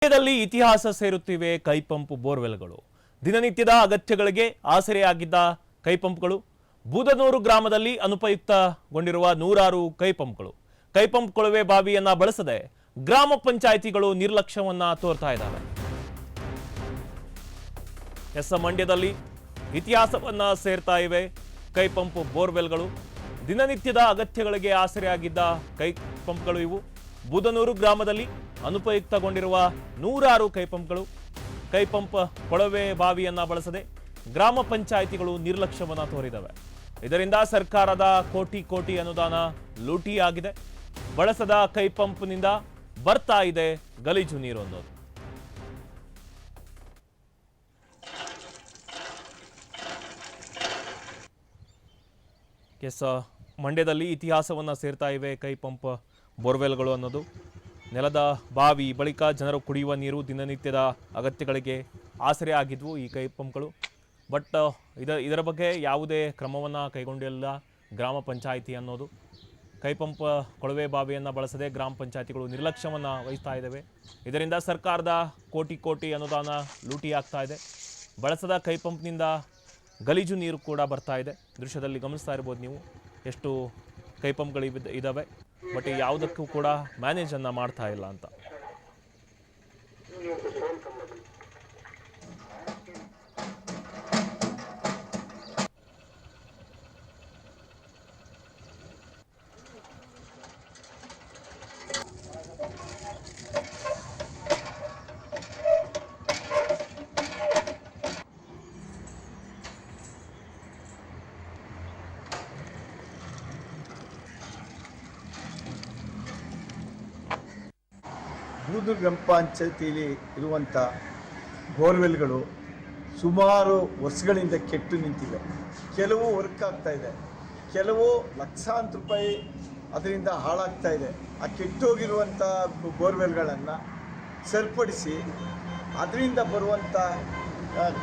ರಾಜ್ಯದಲ್ಲಿ ಇತಿಹಾಸ ಸೇರುತ್ತಿವೆ ಕೈಪಂಪ್ ಬೋರ್ವೆಲ್ಗಳು. ದಿನನಿತ್ಯದ ಅಗತ್ಯಗಳಿಗೆ ಆಸರೆಯಾಗಿದ್ದ ಕೈಪಂಪ್ಗಳು ಬೂದನೂರು ಗ್ರಾಮದಲ್ಲಿ ಅನುಪಯುಕ್ತಗೊಂಡಿರುವ ನೂರಾರು ಕೈಪಂಪ್ ಕೊಳವೆ ಬಾವಿಯನ್ನ ಬಳಸದೆ ಗ್ರಾಮ ಪಂಚಾಯಿತಿಗಳು ನಿರ್ಲಕ್ಷ್ಯವನ್ನ ತೋರ್ತಾ ಇದ್ದಾವೆ. ಮಂಡ್ಯದಲ್ಲಿ ಇತಿಹಾಸವನ್ನ ಸೇರ್ತಾ ಇವೆ ಕೈಪಂಪ್ ಬೋರ್ವೆಲ್ಗಳು. ದಿನನಿತ್ಯದ ಅಗತ್ಯಗಳಿಗೆ ಆಸರೆಯಾಗಿದ್ದ ಕೈಪಂಪ್ಗಳು ಇವು. ಬೂದನೂರು ಗ್ರಾಮದಲ್ಲಿ ಅನುಪಯುಕ್ತಗೊಂಡಿರುವ ನೂರಾರು ಕೈಪಂಪ್ ಕೊಳವೆ ಬಾವಿಯನ್ನ ಬಳಸದೆ ಗ್ರಾಮ ಪಂಚಾಯಿತಿಗಳು ನಿರ್ಲಕ್ಷ್ಯವನ್ನ ತೋರಿದವೆ. ಇದರಿಂದ ಸರ್ಕಾರದ ಕೋಟಿ ಅನುದಾನ ಲೂಟಿಯಾಗಿದೆ. ಬಳಸದ ಕೈಪಂಪ್ನಿಂದ ಬರ್ತಾ ಇದೆ ಗಲೀಜು ನೀರು ಅನ್ನೋದು. ಮಂಡ್ಯದಲ್ಲಿ ಇತಿಹಾಸವನ್ನ ಸೇರ್ತಾ ಇವೆ ಕೈಪಂಪ್ ಬೋರ್ವೆಲ್ಗಳು ಅನ್ನೋದು. ನೆಲದ ಬಾವಿ ಬಳಿಕ ಜನರು ಕುಡಿಯುವ ನೀರು ದಿನನಿತ್ಯದ ಅಗತ್ಯಗಳಿಗೆ ಆಸರೆ ಆಗಿದ್ವು ಈ ಕೈಪಂಪ್ಗಳು. ಬಟ್ ಇದರ ಬಗ್ಗೆ ಯಾವುದೇ ಕ್ರಮವನ್ನು ಕೈಗೊಂಡಿಲ್ಲ ಗ್ರಾಮ ಪಂಚಾಯಿತಿ ಅನ್ನೋದು. ಕೈಪಂಪ್ ಕೊಳವೆ ಬಾವಿಯನ್ನು ಬಳಸದೆ ಗ್ರಾಮ ಪಂಚಾಯಿತಿಗಳು ನಿರ್ಲಕ್ಷ್ಯವನ್ನು ವಹಿಸ್ತಾ ಇದ್ದಾವೆ. ಇದರಿಂದ ಸರ್ಕಾರದ ಕೋಟಿ ಅನುದಾನ ಲೂಟಿ ಆಗ್ತಾ ಇದೆ. ಬಳಸದ ಕೈಪಂಪ್ನಿಂದ ಗಲೀಜು ನೀರು ಕೂಡ ಬರ್ತಾ ಇದೆ. ದೃಶ್ಯದಲ್ಲಿ ಗಮನಿಸ್ತಾ ಇರ್ಬೋದು ನೀವು ಎಷ್ಟು ಕೈಪಂಪ್ಗಳು ಇದ್ದಾವೆ. ಬಟ್ ಯಾವುದಕ್ಕೂ ಕೂಡ ಮ್ಯಾನೇಜನ್ನು ಮಾಡ್ತಾ ಇಲ್ಲ ಅಂತ. ಬೂದೂರು ಗ್ರಾಮ ಪಂಚಾಯತಿಯಲ್ಲಿ ಇರುವಂಥ ಬೋರ್ವೆಲ್ಗಳು ಸುಮಾರು ವರ್ಷಗಳಿಂದ ಕೆಟ್ಟು ನಿಂತಿವೆ. ಕೆಲವು ವರ್ಕ್ ಆಗ್ತಾ ಇದೆ, ಕೆಲವು ಲಕ್ಷಾಂತರ ರೂಪಾಯಿ ಅದರಿಂದ ಹಾಳಾಗ್ತಾ ಇದೆ. ಆ ಕೆಟ್ಟೋಗಿರುವಂಥ ಬೋರ್ವೆಲ್ಗಳನ್ನು ಸರಿಪಡಿಸಿ ಅದರಿಂದ ಬರುವಂಥ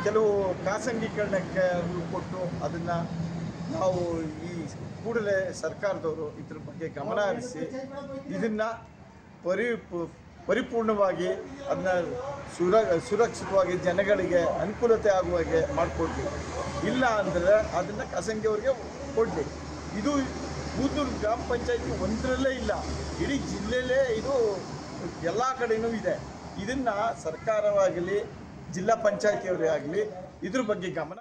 ಕೆಲವು ಖಾಸಗೀಕರಣಕ್ಕೆ ಕೊಟ್ಟು ಅದನ್ನು ನಾವು ಈ ಕೂಡಲೇ ಸರ್ಕಾರದವರು ಇದ್ರ ಬಗ್ಗೆ ಗಮನ ಹರಿಸಿ ಇದನ್ನು ಪರಿಪೂರ್ಣವಾಗಿ ಅದನ್ನ ಸುರಕ್ಷಿತವಾಗಿ ಜನಗಳಿಗೆ ಅನುಕೂಲತೆ ಆಗುವ ಹಾಗೆ ಮಾಡಿಕೊಡ್ತೀವಿ. ಇಲ್ಲ ಅಂದರೆ ಅದನ್ನು ಖಾಸಗಿಯವರಿಗೆ ಕೊಡಲಿ. ಇದು ಬೂದೂರು ಗ್ರಾಮ ಪಂಚಾಯತಿ ಒಂದರಲ್ಲೇ ಇಲ್ಲ, ಇಡೀ ಜಿಲ್ಲೆಯಲ್ಲೇ ಇದು ಎಲ್ಲ ಕಡೆಯೂ ಇದೆ. ಇದನ್ನು ಸರ್ಕಾರವಾಗಲಿ ಜಿಲ್ಲಾ ಪಂಚಾಯತಿಯವರೇ ಆಗಲಿ ಇದ್ರ ಬಗ್ಗೆ ಗಮನ.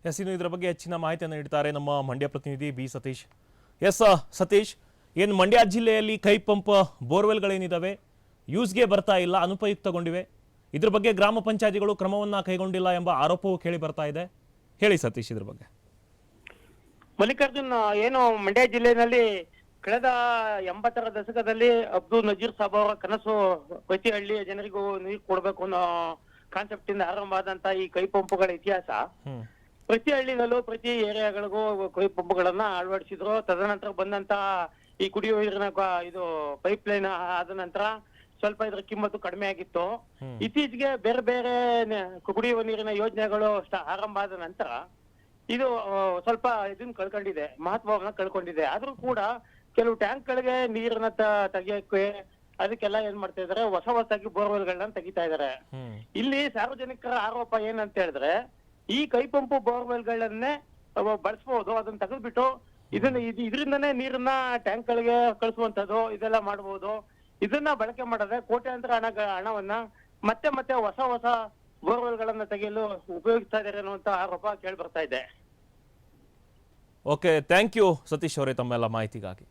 ಇನ್ನು ಇದರ ಬಗ್ಗೆ ಹೆಚ್ಚಿನ ಮಾಹಿತಿಯನ್ನು ನೀಡ್ತಾರೆ ನಮ್ಮ ಮಂಡ್ಯ ಪ್ರತಿನಿಧಿ ಬಿ ಸತೀಶ್. ಸತೀಶ್, ಏನು ಮಂಡ್ಯ ಜಿಲ್ಲೆಯಲ್ಲಿ ಕೈಪಂಪ್ ಬೋರ್ವೆಲ್ಗಳೇನಿದ್ದಾವೆ ಯೂಸ್ಗೆ ಬರ್ತಾ ಇಲ್ಲ, ಅನುಪಯುಕ್ತಗೊಂಡಿವೆ. ಇದ್ರ ಬಗ್ಗೆ ಗ್ರಾಮ ಪಂಚಾಯತಿಗಳು ಕ್ರಮವನ್ನ ಕೈಗೊಂಡಿಲ್ಲ ಎಂಬ ಆರೋಪವು ಕೇಳಿ ಬರ್ತಾ ಇದೆ. ಹೇಳಿ ಸತೀಶ್ ಇದ್ರ ಬಗ್ಗೆ. ಮಲ್ಲಿಕಾರ್ಜುನ್, ಏನು ಮಂಡ್ಯ ಜಿಲ್ಲೆಯಲ್ಲಿ ಕಳೆದ 80ರ ದಶಕದಲ್ಲಿ ಅಬ್ದುಲ್ ನಜೀರ್ ಸಾಬ್ ಅವರ ಕನಸು ಪ್ರತಿ ಹಳ್ಳಿಯ ಜನರಿಗೂ ನೀರು ಕೊಡಬೇಕು ಅನ್ನೋ ಕಾನ್ಸೆಪ್ಟ್ ಇಂದ ಆರಂಭ ಆದಂತ ಈ ಕೈಪಂಪ್ಗಳ ಇತಿಹಾಸ ಪ್ರತಿ ಹಳ್ಳಿನಲ್ಲೂ ಪ್ರತಿ ಏರಿಯಾಗಳಿಗೂ ಕೈಪಂಪ್ಗಳನ್ನ ಅಳವಡಿಸಿದ್ರು. ತದನಂತರ ಬಂದಂತ ಈ ಕುಡಿಯುವ ನೀರಿನ ಇದು ಪೈಪ್ ಲೈನ್ ಆದ ನಂತರ ಸ್ವಲ್ಪ ಇದ್ರ ಕಿಮ್ಮತ್ತು ಕಡಿಮೆ ಆಗಿತ್ತು. ಇತ್ತೀಚೆಗೆ ಬೇರೆ ಬೇರೆ ಕುಡಿಯುವ ನೀರಿನ ಯೋಜನೆಗಳು ಆರಂಭ ಆದ ನಂತರ ಇದು ಸ್ವಲ್ಪ ಇದನ್ನ ಕಳ್ಕೊಂಡಿದೆ, ಮಹತ್ವವನ್ನ ಕಳ್ಕೊಂಡಿದೆ. ಆದ್ರೂ ಕೂಡ ಕೆಲವು ಟ್ಯಾಂಕ್ ಗಳಿಗೆ ನೀರನ್ನ ತೆಗಿಯಕ್ಕೆ ಅದಕ್ಕೆಲ್ಲ ಏನ್ ಮಾಡ್ತಾ ಇದಾರೆ, ಹೊಸದಾಗಿ ಬೋರ್ವೆಲ್ಗಳನ್ನ ತೆಗಿತಾ ಇದಾರೆ. ಇಲ್ಲಿ ಸಾರ್ವಜನಿಕರ ಆರೋಪ ಏನಂತ ಹೇಳಿದ್ರೆ, ಈ ಕೈಪಂಪ್ ಬೋರ್ವೆಲ್ಗಳನ್ನೇ ಬಳಸಬಹುದು, ಅದನ್ನ ತೆಗೆದ್ಬಿಟ್ಟು ಇದರಿಂದನೇ ನೀರನ್ನ ಟ್ಯಾಂಕ್ ಗಳಿಗೆ ಕಳಿಸುವಂತದ್ದು ಇದೆಲ್ಲ ಮಾಡಬಹುದು. ಇದನ್ನ ಬಳಕೆ ಮಾಡದೆ ಕೋಟ್ಯಾಂತರ ಹಣವನ್ನ ಮತ್ತೆ ಹೊಸ ಬೋರ್ವೆಲ್ಗಳನ್ನ ತೆಗೆಯಲು ಉಪಯೋಗಿಸ್ತಾ ಇದ್ದಾರೆ ಅನ್ನುವಂತ ಆರೋಪ ಕೇಳಿ ಬರ್ತಾ ಇದೆ. ಓಕೆ, ಥ್ಯಾಂಕ್ ಯು ಸತೀಶ್ ಅವರೇ ತಮ್ಮೆಲ್ಲ ಮಾಹಿತಿಗಾಗಿ.